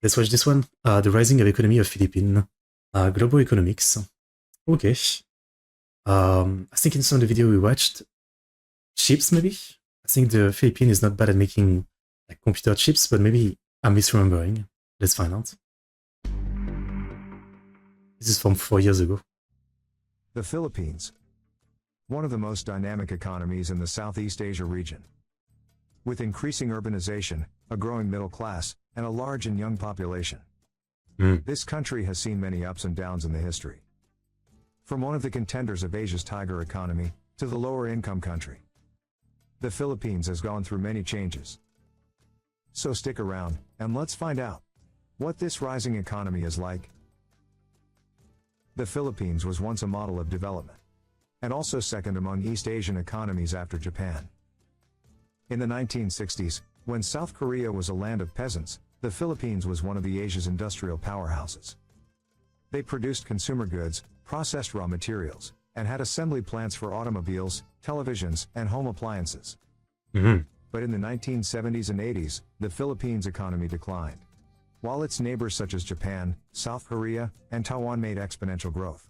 Let's watch this one. The Rising of Economy of Philippines. Global Economics. Okay. I think in some of the video we watched, chips maybe? I think the Philippines is not bad at making like computer chips, but maybe I'm misremembering. Let's find out. This is from 4 years ago. The Philippines. One of the most dynamic economies in the Southeast Asia region. With increasing urbanization, a growing middle class, and a large and young population. This country has seen many ups and downs in the history. From one of the contenders of Asia's tiger economy, to the lower income country. The Philippines has gone through many changes. So stick around, and let's find out what this rising economy is like. The Philippines was once a model of development, and also second among East Asian economies after Japan. In the 1960s, when South Korea was a land of peasants, the Philippines was one of the Asia's industrial powerhouses. They produced consumer goods, processed raw materials, and had assembly plants for automobiles, televisions, and home appliances. But in the 1970s and 80s, the Philippines' economy declined, while its neighbors such as Japan, South Korea, and Taiwan made exponential growth.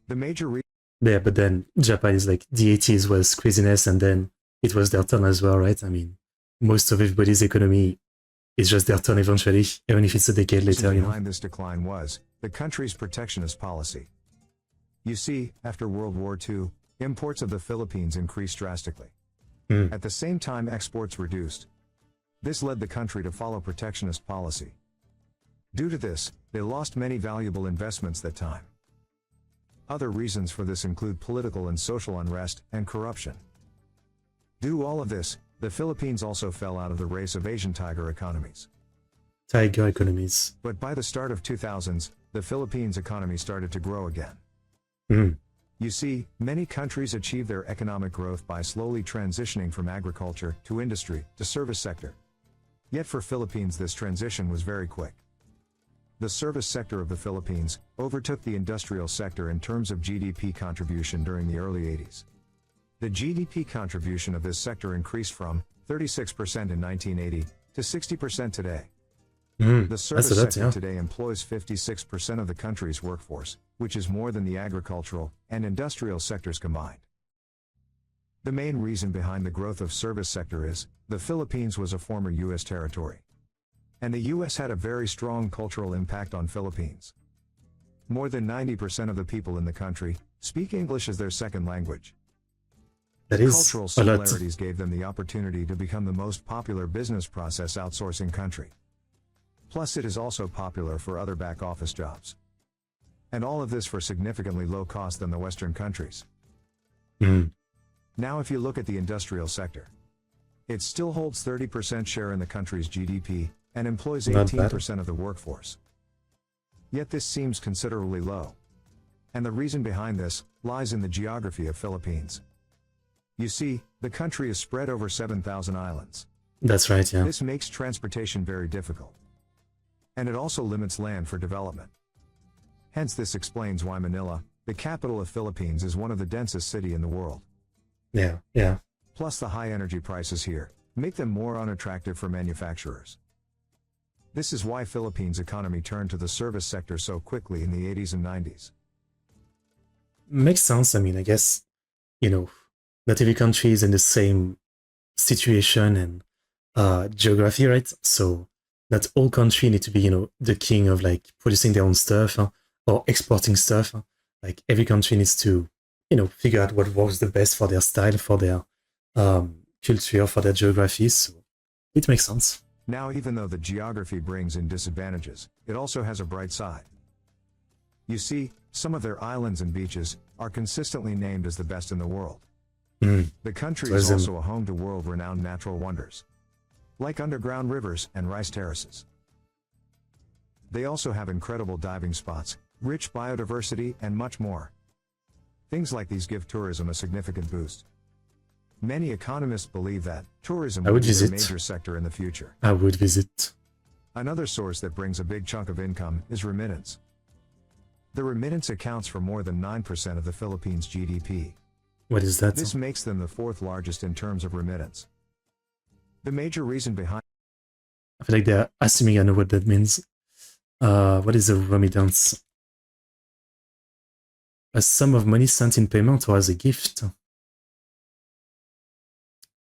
The major Yeah, but then Japan is like, the 80s was craziness, and then it was their turn as well, right? I mean, most of everybody's economy is just their turn eventually, even if it's a decade later, you know? Behind this decline was the country's protectionist policy. You see, after World War II, imports of the Philippines increased drastically. At the same time, exports reduced. This led the country to follow protectionist policy. Due to this, they lost many valuable investments that time. Other reasons for this include political and social unrest and corruption. Due to all of this, the Philippines also fell out of the race of Asian tiger economies. Tiger economies. But by the start of 2000s, the Philippines economy started to grow again. You see, many countries achieve their economic growth by slowly transitioning from agriculture to industry to service sector. Yet for Philippines this transition was very quick. The service sector of the Philippines overtook the industrial sector in terms of GDP contribution during the early 80s. The GDP contribution of this sector increased from 36% in 1980 to 60% today. The service sector today employs 56% of the country's workforce, which is more than the agricultural and industrial sectors combined. The main reason behind the growth of service sector is, the Philippines was a former U.S. territory. And the U.S. had a very strong cultural impact on Philippines. More than 90% of the people in the country speak English as their second language. That is cultural similarities gave them the opportunity to become the most popular business process outsourcing country. Plus it is also popular for other back office jobs. And all of this for significantly low cost than the Western countries. Now if you look at the industrial sector, it still holds 30% share in the country's GDP, and employs 18% of the workforce. Yet this seems considerably low. And the reason behind this lies in the geography of Philippines. You see, the country is spread over 7,000 islands. That's right, yeah. This makes transportation very difficult. And it also limits land for development. Hence this explains why Manila, the capital of Philippines, is one of the densest cities in the world. Yeah. Plus the high energy prices here make them more unattractive for manufacturers. This is why Philippines' economy turned to the service sector so quickly in the 80s and 90s. Makes sense. I mean, I guess, you know, not every country is in the same situation and geography, right? So not all country need to be, you know, the king of like producing their own stuff or exporting stuff. Like every country needs to, you know, figure out what works the best for their style, for their culture, for their geography. So it makes sense. Now, even though the geography brings in disadvantages, it also has a bright side. You see, some of their islands and beaches are consistently named as the best in the world. The country is also a home to world-renowned natural wonders, like underground rivers and rice terraces. They also have incredible diving spots, rich biodiversity, and much more. Things like these give tourism a significant boost. Many economists believe that tourism will be a major sector in the future. I would visit. Another source that brings a big chunk of income is remittance. The remittance accounts for more than 9% of the Philippines' GDP. What is that? This makes them the fourth largest in terms of remittance. The major reason behind I feel like they're assuming I know what that means. What is a remittance? A sum of money sent in payment or as a gift.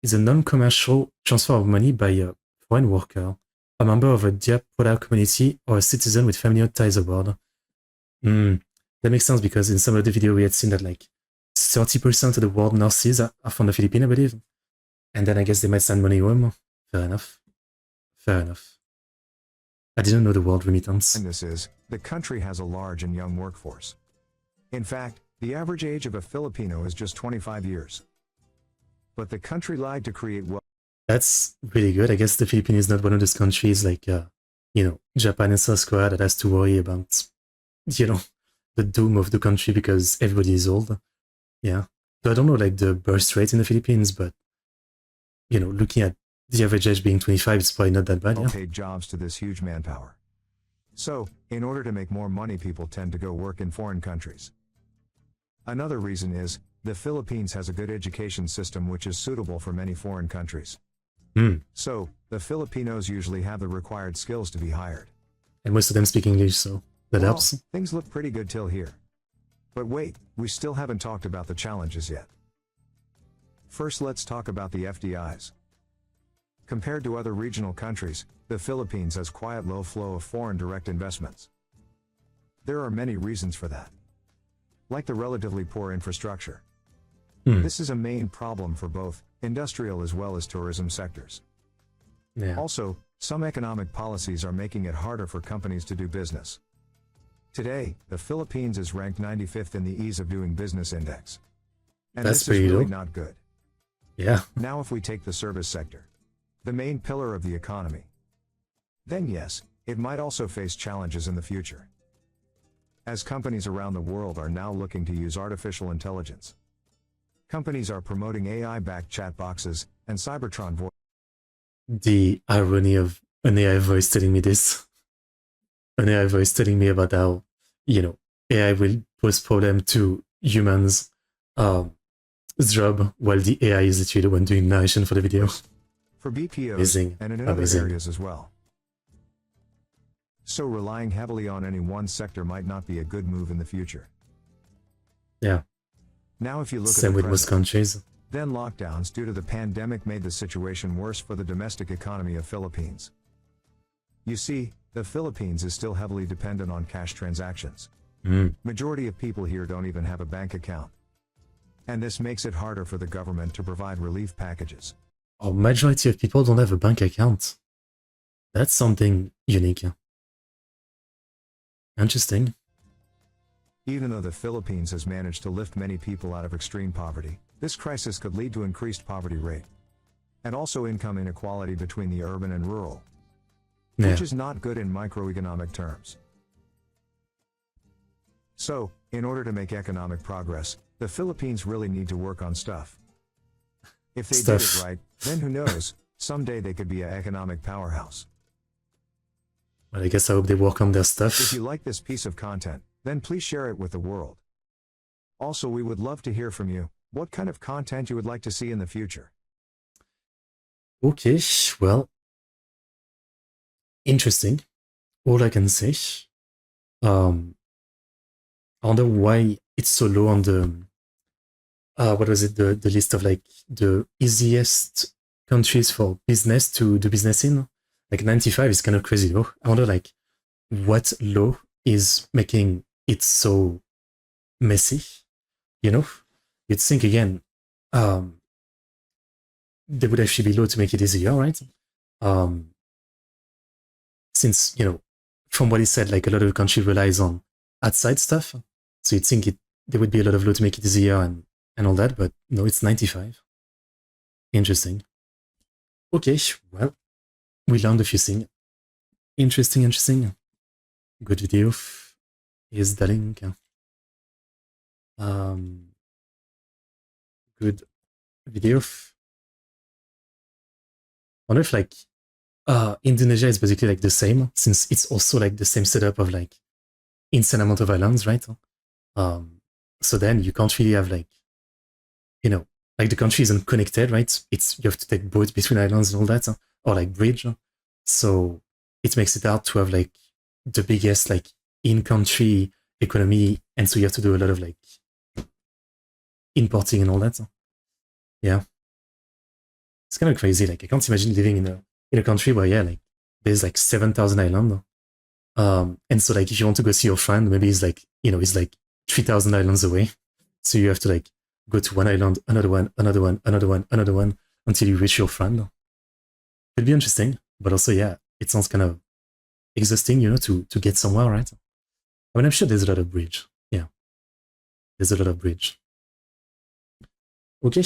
Is a non-commercial transfer of money by a foreign worker, a member of a diaspora community, or a citizen with familiar ties abroad. That makes sense because in some of the video we had seen that like 30% of the world nurses are from the Philippines, I believe. And then I guess they might send money home. Fair enough. Fair enough. I didn't know the word remittance. And this is, the country has a large and young workforce. In fact, the average age of a Filipino is just 25 years. But the country lied to create wealth. That's really good. I guess the Philippines is not one of those countries like, Japan and South Korea that has to worry about, the doom of the country because everybody is old. Yeah. So I don't know like the birth rate in the Philippines, but, looking at the average age being 25, it's probably not that bad. Paid jobs to this huge manpower. So, in order to make more money, people tend to go work in foreign countries. Another reason is, the Philippines has a good education system which is suitable for many foreign countries. So, the Filipinos usually have the required skills to be hired. And most of them speak English, so that helps. Things look pretty good till here. But wait, we still haven't talked about the challenges yet. First, let's talk about the FDIs. Compared to other regional countries, the Philippines has quite low flow of foreign direct investments. There are many reasons for that. Like the relatively poor infrastructure. This is a main problem for both industrial as well as tourism sectors. Yeah. Also, some economic policies are making it harder for companies to do business. Today, the Philippines is ranked 95th in the Ease of Doing Business Index. And That's this is really low. not good. Yeah. Now if we take the service sector, the main pillar of the economy, then yes, it might also face challenges in the future. As companies around the world are now looking to use artificial intelligence. Companies are promoting AI-backed chat boxes and Cybertron voice. The irony of an AI voice telling me this. An AI voice telling me about how, AI will pose problem to humans' job while the AI is literally the one doing narration for the video. For BPOs Amazing. and in other areas as well. So relying heavily on any one sector might not be a good move in the future. Yeah. Now if you look Same at the with most present, countries. then lockdowns due to the pandemic made the situation worse for the domestic economy of Philippines. You see, the Philippines is still heavily dependent on cash transactions. Majority of people here don't even have a bank account. And this makes it harder for the government to provide relief packages. A majority of people don't have a bank account. That's something unique. Interesting. Even though the Philippines has managed to lift many people out of extreme poverty, this crisis could lead to increased poverty rate. And also income inequality between the urban and rural. Which is not good in microeconomic terms. So, in order to make economic progress, the Philippines really need to work on stuff. If they did it right, then who knows, someday they could be an economic powerhouse. Well, I guess I hope they work on their stuff. If you like this piece of content, then please share it with the world. Also, we would love to hear from you, what kind of content you would like to see in the future. Okay, well, interesting. All I can say. I wonder why it's so low on the, what was it, the list of like the easiest countries for business to do business in. Like 95 is kind of crazy though. I wonder like what law is making it so messy, You'd think again, there would actually be law to make it easier, right? Since, from what he said, like a lot of the country relies on outside stuff. So you'd think there would be a lot of law to make it easier and all that, but no, it's 95. Interesting. Okay, well, we learned a few things. Interesting. Good video. Here's the link. Good video. I wonder if like Indonesia is basically like the same, since it's also like the same setup of like insane amount of islands, right? So then you can't really have like, like the country isn't connected, right? You have to take boats between islands and all that, or like bridge. So it makes it hard to have like the biggest like in-country economy, and so you have to do a lot of like importing and all that. Yeah, it's kind of crazy. Like I can't imagine living in a country where like there's like 7,000 islands. And so like if you want to go see your friend, maybe he's like 3,000 islands away. So you have to like go to one island, another one, another one, another one, another one until you reach your friend. It'd be interesting, but also it sounds kind of exhausting, to get somewhere, right? I mean, I'm sure there's a lot of bridge. Yeah, there's a lot of bridge. Okay.